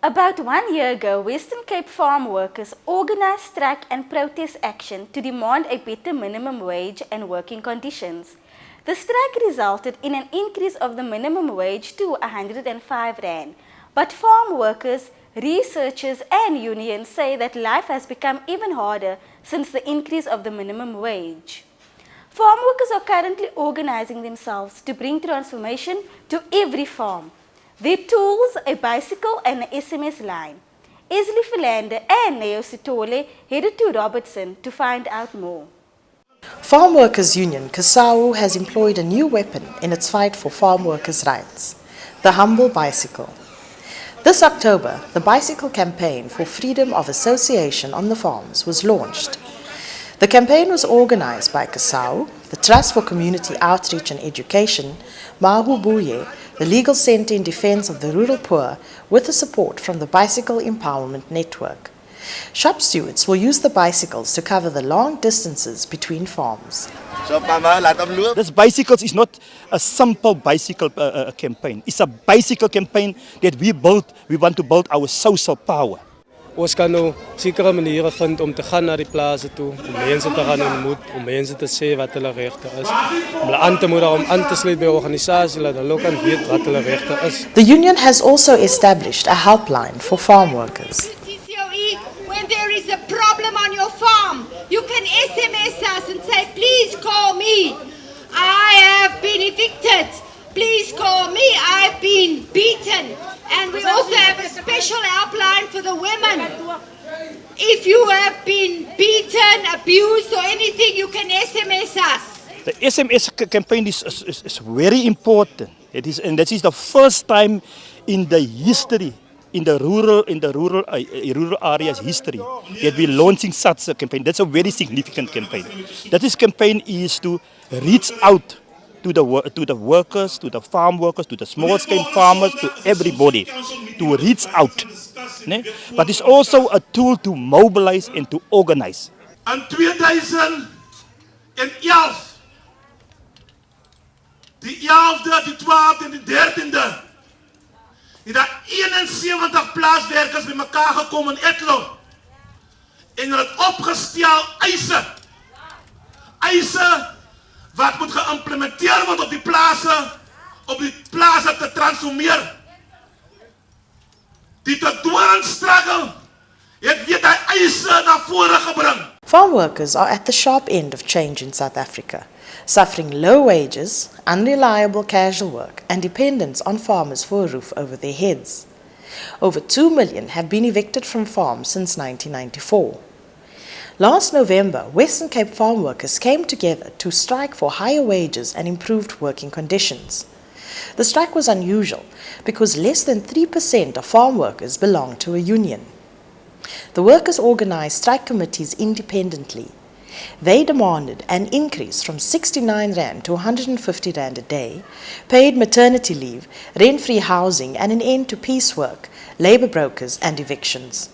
About 1 year ago, Western Cape farm workers organized strike and protest action to demand a better minimum wage and working conditions. The strike resulted in an increase of the minimum wage to 105 rand. But farm workers, researchers and unions say that life has become even harder since the increase of the minimum wage. Farm workers are currently organizing themselves to bring transformation to every farm. Their tools, a bicycle and an SMS line. Esli Philander and Neo Sitole headed to Robertson to find out more. Farm Workers Union Kasau has employed a new weapon in its fight for farm workers' rights, the humble bicycle. This October, the bicycle campaign for freedom of association on the farms was launched. The campaign was organized by Kasau, the Trust for Community Outreach and Education, Mahu Buye, the Legal Center in Defense of the Rural Poor, with the support from the Bicycle Empowerment Network. Shop stewards will use the bicycles to cover the long distances between farms. This bicycles is not a simple bicycle campaign. It's a bicycle campaign that we want to build our social power. Ons kan nou sekere maniere vind om te gaan na die plase toe, om mense te gaan ontmoet, om mense te sê wat hulle regte is, om hulle aan te moedig om aan te sluit by 'n organisasie dat hulle kan weet wat hulle regte is. The union has also established a helpline for farm workers. When there is a problem on your farm, you can SMS us and say, please call me. I have been evicted. Please call me. I've been beaten. And we also have a special helpline for the women. If you have been beaten, abused or anything, you can SMS us. The SMS campaign is very important. And this is the first time in the history, in the rural areas history, that we're launching such a campaign. That's a very significant campaign. This campaign is to reach out to the workers, to the farm workers, to the small-scale farmers, to everybody, to reach out. But it's also a tool to mobilize and to organize. In 2011, die 11de, die 12de en die 13de, het daar 71 plaaswerkers bij elkaar gekomen in Etlon. En hulle het opgestel eise wat moet geïmplementeerd worden op die plaatsen te transformeren. Die te dwingen struggle het weer die eise naar voren gebracht. Farm workers are at the sharp end of change in South Africa, suffering low wages, unreliable casual work, and dependence on farmers for a roof over their heads. Over 2 million have been evicted from farms since 1994. Last November, Western Cape farm workers came together to strike for higher wages and improved working conditions. The strike was unusual because less than 3% of farm workers belong to a union. The workers organized strike committees independently. They demanded an increase from 69 rand to 150 rand a day, paid maternity leave, rent-free housing, and an end to piecework, labor brokers, and evictions.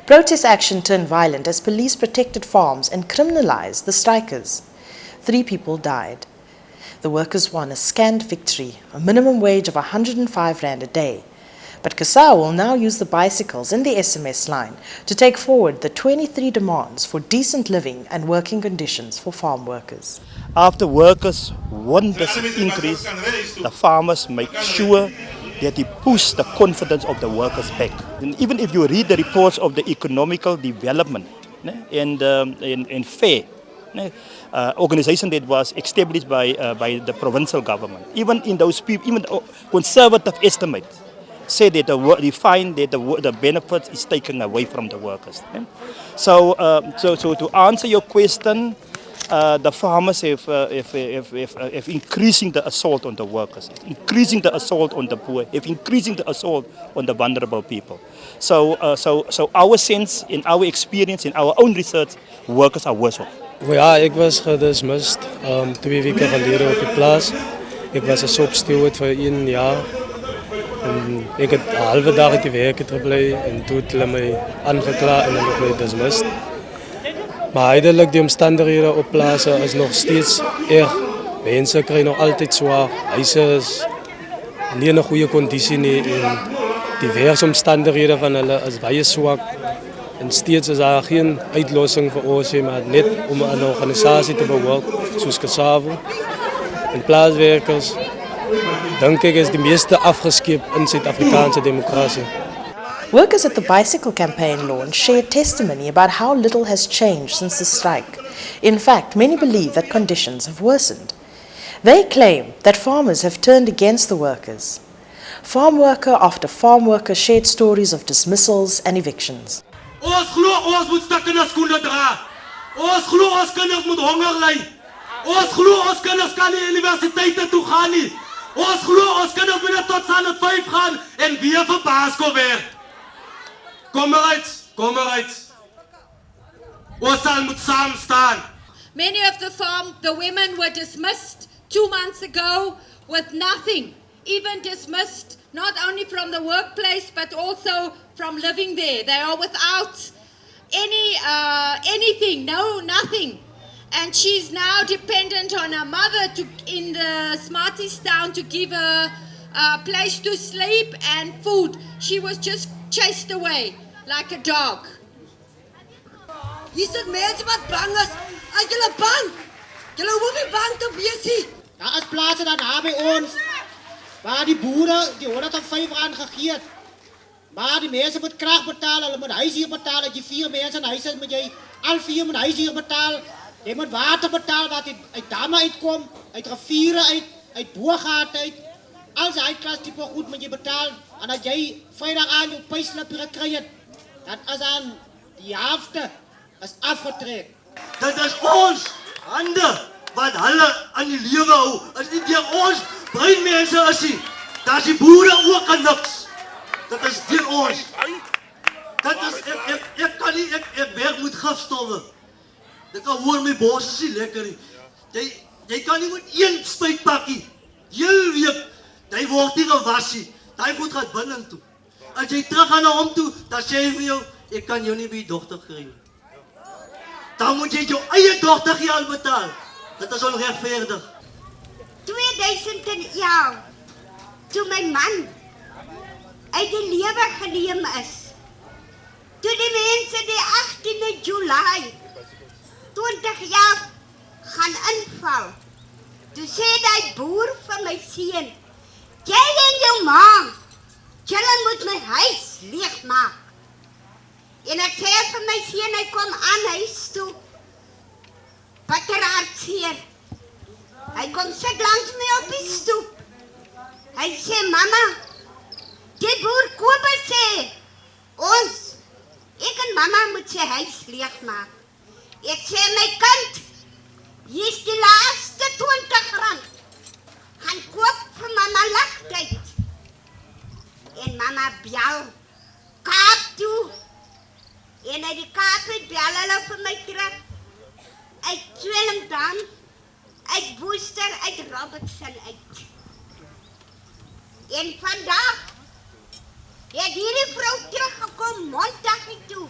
Protest action turned violent as police protected farms and criminalized the strikers. 3 people died. The workers won a scant victory, a minimum wage of 105 rand a day. But Kasau will now use the bicycles and the SMS line to take forward the 23 demands for decent living and working conditions for farm workers. After workers won this increase, the farmers make sure that they push the confidence of the workers back. And even if you read the reports of the economical development and fair organization that was established by the provincial government, even in those people, even conservative estimates, say that they find that the benefits is taken away from the workers. So to answer your question, the farmers have increasing the assault on the workers, increasing the assault on the poor, increasing the assault on the vulnerable people. So our sense, in our experience, in our own research, workers are worse off. Ja, ik was gedismissed 2 weken geleden op die plaats. Ik was een shopsteward voor 1 jaar. En ik heb een halve dag uit die werk gebleven en toen het mij aangeklaagd en dan heb ik dismissed. Maar uiteindelijk die omstandigheden op plaatsen is nog steeds erg. Mensen krijgen nog altijd zwaar. Huizen is niet in een goede conditie nie, en Die werksomstandighede van hulle is baie swak en steeds is daar geen uitlossing vir ons maar net om 'n organisasie te behoort soos Kasavo en plaaswerkers. Dink ek is die meeste afgeskeep in Suid-Afrikaanse demokrasie. Workers at the bicycle campaign launch shared testimony about how little has changed since the strike. In fact, many believe that conditions have worsened. They claim that farmers have turned against the workers. Farm worker after farm worker shared stories of dismissals and evictions. Ons glo ons moet stukke na skoene dra. Ons glo ons kinders moet honger ly. Ons glo ons kinders kan nie universiteite toe gaan nie. Ons glo ons kinders moet tot aan 5 gaan en weer vir Basco werk. Kom maar uit. Ons sal moet saam staan. Many of the women were dismissed 2 months ago with nothing, even dismissed not only from the workplace but also from living there. They are without anything, nothing. And she's now dependent on her mother in the Smarties town to give her a place to sleep and food. She was just chased away like a dog. Hier sit mense wat bang is. As julle bang. Julle hoef nie bang te wees nie. Daar is plase daar naby ons waar die boere die R105 gegee het. Maar die mense moet krag betaal, hulle moet huishuur betaal. As jy 4 mense in huis het, moet jy al 4 moet huishuur betaal. Jy moet water betaal wat uit damme uitkom, uit riviere uit boogate uit. Al die klas tipe goed moet jy betaal. En as jy Vrydag aan jou payslip gekry het, dan is aan die helfte is afgetrek. Dit is ons hande wat hulle aan die lewe hou. As nie deur ons breinmense is nie, dan is die boere ook aan niks. Dit is deur ons. Dit is ek kan nie ek werk met gifstowwe. Ek kan hoor my bors is nie lekker nie. Jy kan nie met 1 spuitpakkie heel week, jy word nie gewas nie. Jy moet gaan binne toe. As jy terug gaan na hom toe, dan sê hy vir jou, ek kan jou nie by die dogter kry nie. Dan moet jy jou eie dogter geld betaal. Dit is onregverdig. 2011, toe my man uit die lewe geneem is, toe die mense die 18de Julie 2011 gaan inval, toe sê die boer vir my seun, jy en jou ma, julle moet my huis leegmaak. En ek sê vir my seun, hy kom aan huis toe, batterhartseer. Hy kom sit langs my op die stoep. Hy sê, mama, die boer Kobus sê, ek en mama moet sy huis leegmaak. Ek sê, my kind, hier is die laaste R20. Gaan koop vir mama laktyd. En mama bel, Kaap toe. En uit die Kaap het bel hulle vir my terug. Uit Swellington, uit Woester, uit Robertson uit. En vandag het hierdie vrou teruggekom Montagie toe.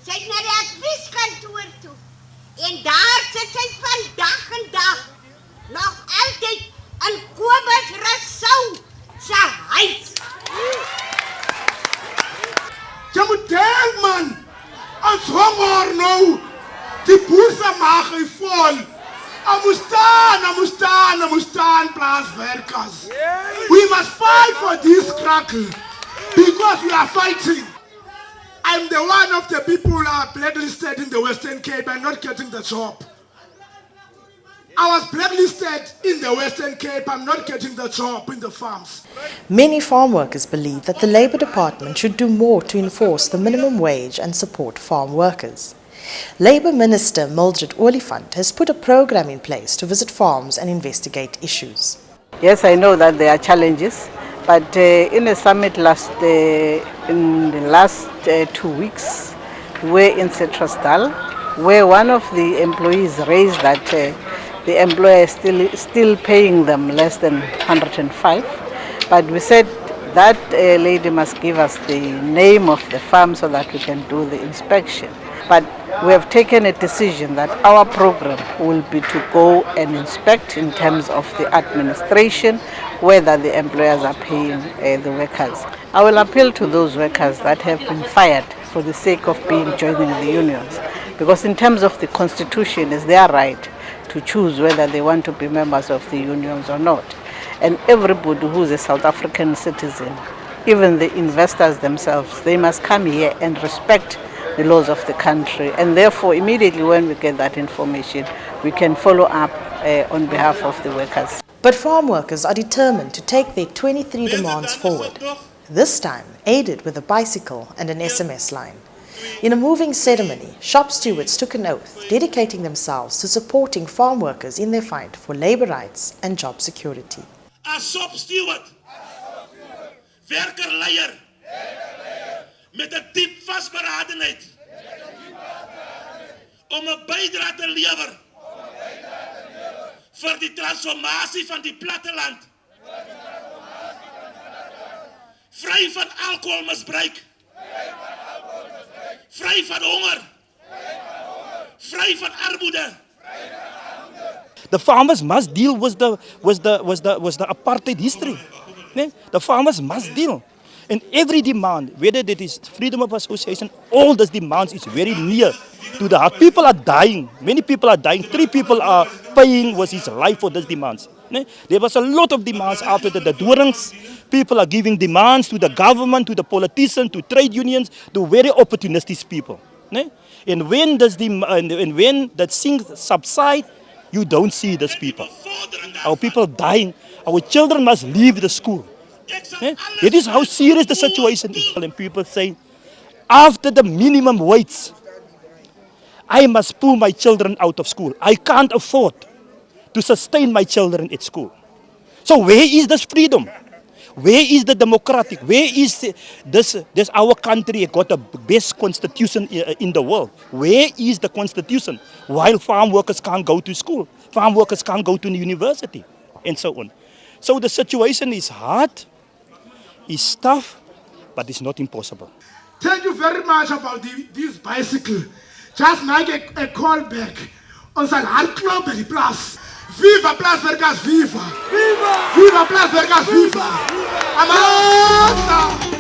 Sy het na die advieskantoor toe. En daar sit sy vandag en dag nog altyd in Kobus Rousseau se huis. Jy moet denk man, ons honger nou, die boer se maag is vol. I must stand, plaaswerkers. We must fight for this crackle because we are fighting. I'm the one of the people who are blacklisted in the Western Cape and not getting the job. I was blacklisted in the Western Cape, I'm not getting the job in the farms. Many farm workers believe that the Labour Department should do more to enforce the minimum wage and support farm workers. Labour Minister Mildred Oliphant has put a program in place to visit farms and investigate issues. Yes, I know that there are challenges, but in a summit in the last 2 weeks, we're in Citrusdal, where one of the employees raised that the employer is still paying them less than 105, but we said that lady must give us the name of the farm so that we can do the inspection. But we have taken a decision that our program will be to go and inspect in terms of the administration whether the employers are paying the workers. I will appeal to those workers that have been fired for the sake of joining the unions, because in terms of the constitution, it's their right to choose whether they want to be members of the unions or not. And everybody who is a South African citizen, even the investors themselves, they must come here and respect the laws of the country. And therefore, immediately when we get that information, we can follow up on behalf of the workers. But farm workers are determined to take their 23 demands forward, this time aided with a bicycle and an SMS line. In a moving ceremony, shop stewards took an oath, dedicating themselves to supporting farm workers in their fight for labor rights and job security. As shop steward, werkerleier, met 'n diep vasberadenheid om 'n bydrae te lewer vir die transformasie van die platteland, vry van alkoholmisbruik, vry van honger, vry van armoede. The farmers must deal with the apartheid history. The farmers must deal. And every demand, whether it is freedom of association, all those demands is very near to the heart. People are dying. Many people are dying. 3 people are paying with his life for those demands. There was a lot of demands after the dorings. People are giving demands to the government, to the politicians, to trade unions, to very opportunistic people. And when that things subside, you don't see these people. Our people dying. Our children must leave the school. It is how serious the situation is. And people say, after the minimum wage, I must pull my children out of school. I can't afford to sustain my children at school. So where is this freedom? Where is the democratic? Where is this our country got the best constitution in the world? Where is the constitution? While farm workers can't go to school, farm workers can't go to university, and so on. So the situation is hard, is tough, but it's not impossible. Thank you very much about this bicycle. Just make a call back. On zijn hardklop bij die plaats. Viva Plaaswerkers, viva! Viva! Viva Plaaswerkers, viva! Amanda!